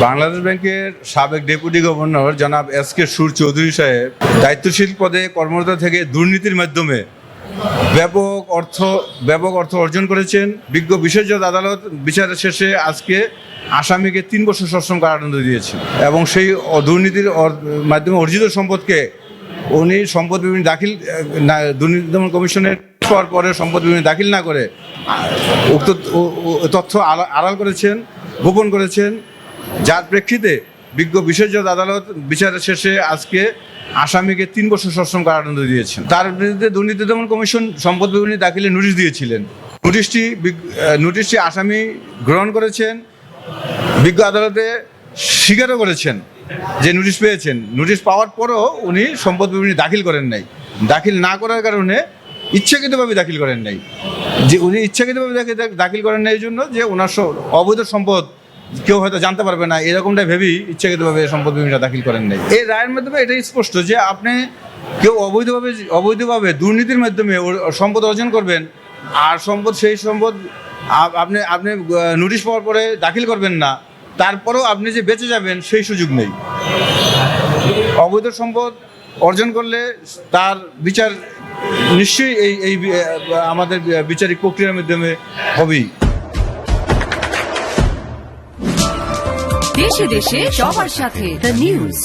বাংলাদেশ ব্যাংকের সাবেক deputy governor জনাব এস.কে. সুর চৌধুরী সাহেব দায়িত্বশীল পদে কর্মরত থেকে দুর্নীতির মাধ্যমে ব্যাপক অর্থ অর্জন করেছেন। বিজ্ঞ বিশেষ আদালত বিচারের শেষে আজকে আসামিকে 3 বছর সশ্রম কারাদণ্ড দিয়েছে এবং সেই দুর্নীতির মাধ্যমে অর্জিত সম্পদকে উনি সম্পদ বিবরণী দাখিল দুর্নীতি দমন কমিশনের পরে সম্পদ বিবরণী দাখিল না করে উক্ত তথ্য আড়াল করেছেন, গোপন করেছেন, যার প্রেক্ষিতে বিজ্ঞ বিশেষ আদালত বিচারের শেষে আজকে আসামিকে 3 বছর সশ্রম কারাদণ্ড দিয়েছেন। তার বিরুদ্ধে দুর্নীতি দমন কমিশন সম্পদ বিবরণী দাখিলে নোটিশ দিয়েছিলেন। নোটিশটি আসামি গ্রহণ করেছেন, বিজ্ঞ আদালতে স্বীকারও করেছেন যে নোটিশ পেয়েছেন। নোটিশ পাওয়ার পরেও উনি সম্পদ বিবরণী দাখিল করেন নাই। দাখিল না করার কারণে ইচ্ছাকৃতভাবে দাখিল করেন নাই। যে উনি ইচ্ছাকৃতভাবে দাখিল করেন নাই এই জন্য যে ওনার অবৈধ সম্পদ কেউ হয়তো জানতে পারবে না, এরকমটা ভেবেই ইচ্ছাকৃতভাবে সম্পদ বিবরণীটা দাখিল করেন নাই। এই রায়ের মাধ্যমে এটাই স্পষ্ট যে আপনি কেউ অবৈধভাবে দুর্নীতির মাধ্যমে সম্পদ অর্জন করবেন আর সেই সম্পদ আপনি নোটিশ পাওয়ার পরে দাখিল করবেন না, তারপরেও আপনি যে বেঁচে যাবেন সেই সুযোগ নেই। অবৈধ সম্পদ অর্জন করলে তার বিচার নিশ্চয়ই এই আমাদের বিচারিক প্রক্রিয়ার মাধ্যমে হবেই। দেশে দেশে সবার সাথে দ্য নিউজ।